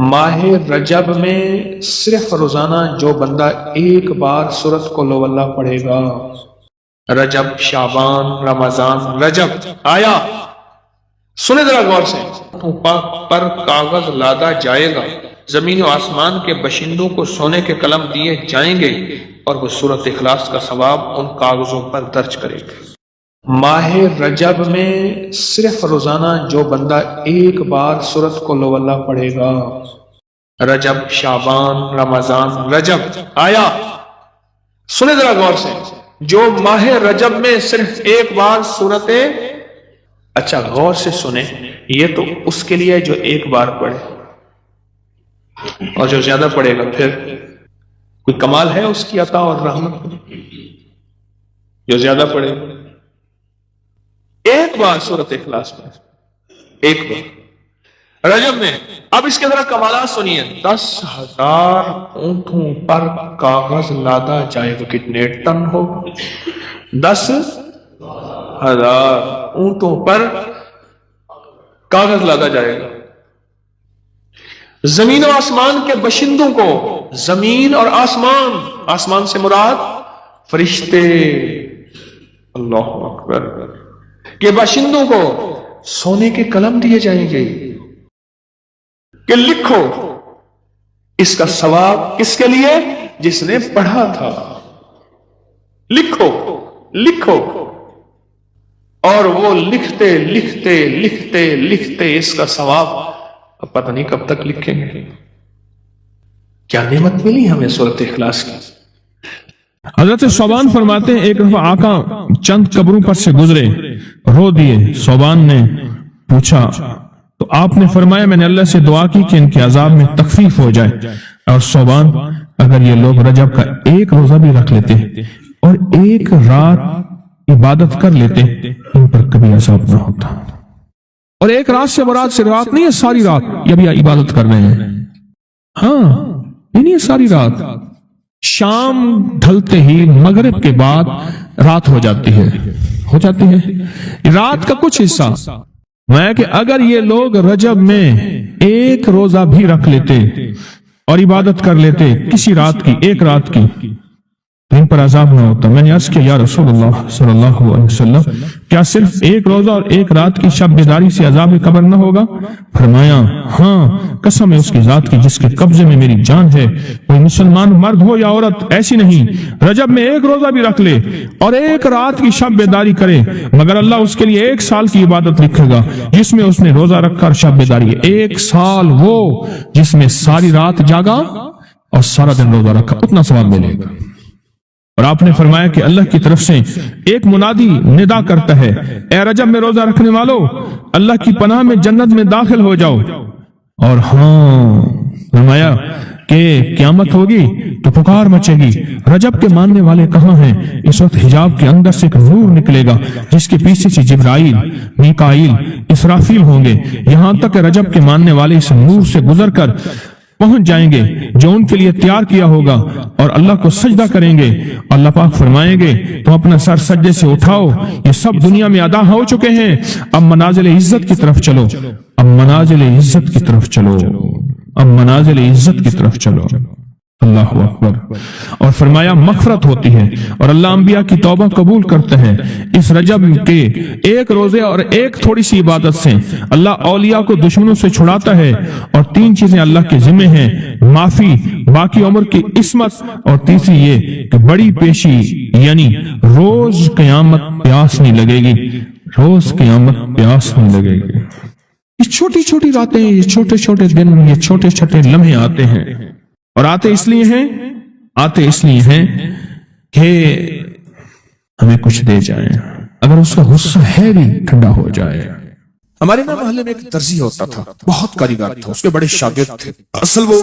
ماہ رجب میں صرف روزانہ جو بندہ ایک بار سورت قل ہو اللہ پڑھے گا، رجب، شعبان، رمضان، رجب آیا، سنے ذرا غور سے، پاک پر کاغذ لادا جائے گا، زمین و آسمان کے باشندوں کو سونے کے قلم دیے جائیں گے اور وہ سورت اخلاص کا ثواب ان کاغذوں پر درج کرے گا۔ ماہ رجب میں صرف روزانہ جو بندہ ایک بار سورت قل ہو اللہ پڑھے گا، رجب، شعبان، رمضان، رجب آیا، سنے ذرا غور سے، جو ماہ رجب میں صرف ایک بار سورت، اچھا غور سے سنیں، یہ تو اس کے لیے جو ایک بار پڑھے، اور جو زیادہ پڑھے گا پھر کوئی کمال ہے اس کی عطا اور رحمت؟ جو زیادہ پڑھے گا ایک بار سورت اخلاص میں، ایک بار رجب میں۔ اب اس کے ذرا کمالات سنیے، 10,000 اونٹوں پر کاغذ لادا جائے گا، کتنے ٹن ہو؟ 10,000 اونٹوں پر کاغذ لادا جائے گا، زمین و آسمان کے باشندوں کو، زمین اور آسمان، آسمان سے مراد فرشتے، اللہ اکبر، کہ باشندوں کو سونے کے قلم دیے جائیں گے کہ لکھو اس کا ثواب کس کے لیے؟ جس نے پڑھا تھا، لکھو لکھو، اور وہ لکھتے لکھتے لکھتے لکھتے اس کا ثواب اب پتہ نہیں کب تک لکھیں گے۔ کیا نعمت ملی ہمیں سورت اخلاص کی۔ حضرت صوبان فرماتے ہیں ایک دفعہ آقا چند قبروں پر سے گزرے، رو دیے۔ صوبان نے پوچھا تو آپ نے فرمایا میں نے اللہ سے دعا کی کہ ان کے عذاب میں تخفیف ہو جائے، اور صوبان اگر یہ لوگ رجب کا ایک روزہ بھی رکھ لیتے اور ایک رات عبادت کر لیتے ان پر کبھی عذاب نہ ہوتا۔ اور ایک رات سے مراد سے رات نہیں ہے ساری رات، یہ بھی عبادت کر رہے ہیں، ہاں یہ نہیں ہے ساری رات، شام ڈھلتے ہی مغرب کے بعد رات ہو جاتی ہے رات کا کچھ حصہ میں کہ اگر یہ لوگ رجب میں ایک روزہ بھی رکھ لیتے اور عبادت کر لیتے کسی رات کی، ایک رات کی، تو ان پر عذاب نہ ہوتا۔ میں نے عرض کیا یا رسول اللہ صلی اللہ علیہ وسلم کیا صرف ایک روزہ اور ایک رات کی شب بیداری سے عذاب قبر نہ ہوگا؟ فرمایا ہاں، قسم ہے اس کی ذات کی جس کے قبضے میں میری جان ہے، کوئی مسلمان مرد ہو یا عورت ایسی نہیں رجب میں ایک روزہ بھی رکھ لے اور ایک رات کی شب بیداری کرے مگر اللہ اس کے لیے 1 سال کی عبادت لکھے گا جس میں اس نے روزہ رکھا اور شب بیداری، 1 سال وہ جس میں ساری رات جاگا اور سارا دن روزہ رکھا، اتنا ثواب ملے گا۔ اور آپ نے فرمایا کہ اللہ کی طرف سے ایک منادی ندا کرتا ہے، اے رجب میں روزہ رکھنے والو، اللہ کی پناہ میں جنت میں داخل ہو جاؤ۔ اور ہاں فرمایا کہ قیامت ہوگی تو پکار مچے گی، رجب کے ماننے والے کہاں ہیں؟ اس وقت حجاب کے اندر سے ایک نور نکلے گا جس کے پیچھے سے جبرائیل، میکائیل، اسرافیل ہوں گے، یہاں تک کہ رجب کے ماننے والے اس نور سے گزر کر پہنچ جائیں گے جو ان کے لیے تیار کیا ہوگا اور اللہ کو سجدہ کریں گے۔ اللہ پاک فرمائیں گے تو اپنا سر سجدے سے اٹھاؤ، یہ سب دنیا میں ادا ہو چکے ہیں، اب منازل عزت کی طرف چلو، اب منازل عزت کی طرف چلو، اب منازل عزت کی طرف چلو۔ اللہ اکبر۔ اور فرمایا مغفرت ہوتی ہے اور اللہ انبیاء کی توبہ قبول کرتا ہے۔ اس رجب کے ایک روزے اور ایک تھوڑی سی عبادت سے اللہ اولیاء کو دشمنوں سے چھڑاتا ہے، اور 3 چیزیں اللہ کے ذمہ ہیں، معافی، باقی عمر کی عصمت، اور تیسری یہ کہ بڑی پیشی، یعنی روز قیامت پیاس نہیں لگے گی، روز قیامت پیاس نہیں لگے گی۔ یہ چھوٹی چھوٹی راتیں، یہ چھوٹے چھوٹے دن، یہ چھوٹے چھوٹے لمحے آتے ہیں، اور آتے اس لیے ہیں کہ ہمیں کچھ دے جائیں، اگر اس کا غصہ ہے بھی ٹھنڈا ہو جائے۔ ہمارے محلے میں ایک درزی ہوتا تھا، بہت کاریگر تھا، اس کے بڑے شاگرد تھے، اصل وہ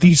30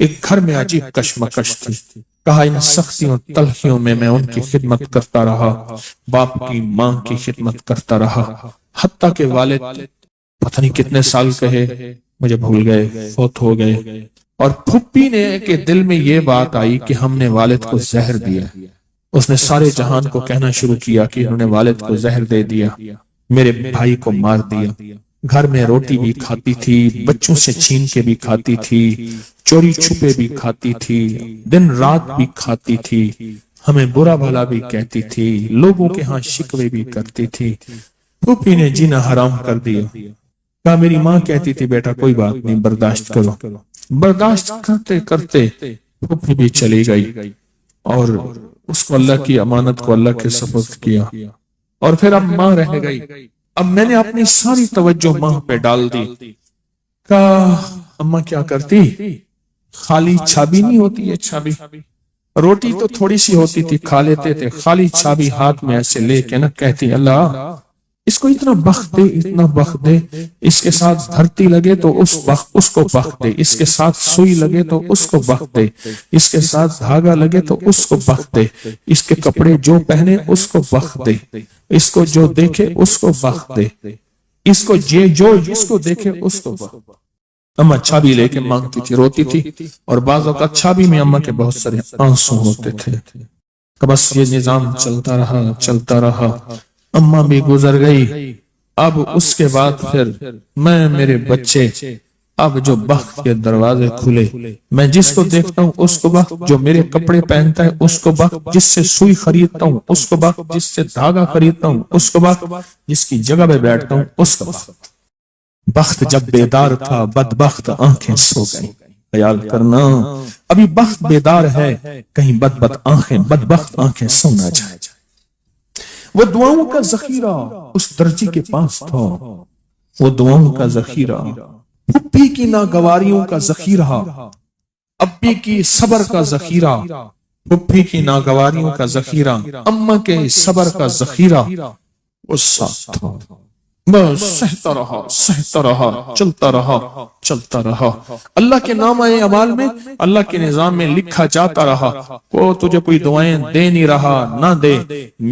ایک گھر میں عجیب کشمکش تھی. کہا ان سختیوں تلخیوں میں ان کی خدمت کرتا رہا، باپ کی ماں کی خدمت کرتا رہا، حتیٰ کہ والد پتہ نہیں کتنے سال کہے مجھے بھول گئے، فوت ہو گئے. اور پھپھی نے کے دل میں یہ بات آئی کہ ہم نے والد کو زہر دیا. اس نے سارے جہان کو کہنا شروع کیا کہ انہوں نے والد کو زہر دے دیا، میرے بھائی کو مار دیا. گھر میں روٹی بھی کھاتی تھی، بچوں سے چھین کے بھی کھاتی تھی، چوری چھپے بھی کھاتی تھی، دن رات بھی کھاتی تھی، ہمیں برا بھلا بھی کہتی تھی، لوگوں کے ہاں شکوے بھی کرتی تھی. پھوپھی نے جینا حرام کر دیا. کہا میری ماں کہتی تھی بیٹا کوئی بات نہیں، برداشت کرو. برداشت کرتے کرتے پھوپھی بھی چلی گئی اور اس کو اللہ کی امانت کو اللہ کے سپرد کیا. اور پھر اب ماں رہ گئی. اب میں نے اپنی ساری توجہ ماں پہ ڈال دی. کہا اماں کیا کرتی؟ خالی چھابی نہیں ہوتی ہے، چھابی روٹی تو تھوڑی سی ہوتی تھی، کھا لیتے تھے، خالی چھابی ہاتھ میں ایسے لے کے نہ کہتی اللہ اس کو اتنا بخت دے، اتنا بخت دے، اس کے ساتھ دھرتی لگے تو اس کو بخت دے، اس کے ساتھ سوئی لگے تو اس کو بخت دے، اس کے ساتھ دھاگا لگے تو اس کو بخت دے، اس کے کپڑے جو پہنے اس کو بخت دے، اس کو جو دیکھے اس کو بخت دے، اس کو جو جس کو دیکھے اس کو بخت دے. اماں چھابی لے کے مانگتی تھی، روتی تھی، اور بعض اوقات چھابی میں اماں کے بہت سارے آنسو ہوتے تھے. بس یہ نظام چلتا رہا چلتا رہا. اماں بھی گزر گئی. اب اس کے بعد پھر میں میرے بچے، اب جو بخت کے دروازے کھلے، میں جس کو دیکھتا ہوں اس کو بخت، جو میرے کپڑے پہنتا ہے اس کو بخت، جس سے سوئی خریدتا ہوں اس کو بخت، جس سے دھاگا خریدتا ہوں اس کو بخت، جس کی جگہ پہ بیٹھتا ہوں اس کو بخت. بخت جب بیدار تھا بدبخت آنکھیں سو گئی. خیال کرنا ابھی بخت بیدار ہے، کہیں بدبخت آنکھیں سو نہ جائے. وہ دعاؤں کا ذخیرہ اس درجی کے پاس تھا، وہ دعاؤں کا ذخیرہ، پھپھی کی ناگواریوں کا ذخیرہ، ابی کی صبر کا ذخیرہ، پھپھی کی ناگواریوں کا ذخیرہ، اماں کے صبر کا ذخیرہ اس ساتھ تھا. بس سہتا رہا چلتا رہا. اللہ کے نام اعمال میں، اللہ کے نظام میں لکھا جاتا رہا. وہ تجھے کوئی دعائیں دے نہیں رہا، نہ دے.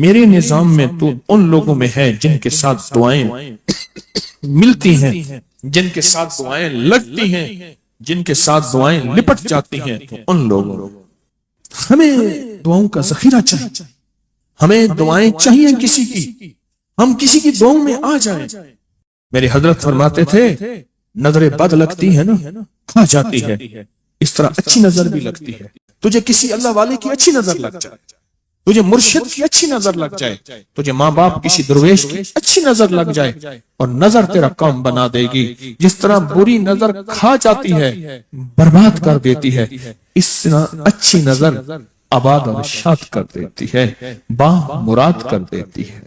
میرے نظام میں تو ان لوگوں میں ہے جن کے ساتھ دعائیں ملتی ہیں، جن کے ساتھ دعائیں لگتی ہیں، جن کے ساتھ دعائیں لپٹ جاتی ہیں. تو ان لوگوں ہمیں دعاؤں کا ذخیرہ چاہیے، ہمیں دعائیں چاہیے کسی کی، ہم کسی کی دعاؤں میں آ جائیں. میرے حضرت فرماتے تھے نظر بد لگتی ہے نا کھا جاتی ہے، اس طرح اچھی نظر بھی لگتی ہے. تجھے کسی اللہ والے کی اچھی نظر لگ جائے، تجھے مرشد کی اچھی نظر لگ جائے، تجھے ماں باپ کسی درویش کی اچھی نظر لگ جائے، اور نظر تیرا کام بنا دے گی. جس طرح بری نظر کھا جاتی ہے، برباد کر دیتی ہے، اس طرح اچھی نظر آباد اور شاد کر دیتی ہے، با مراد کر دیتی ہے.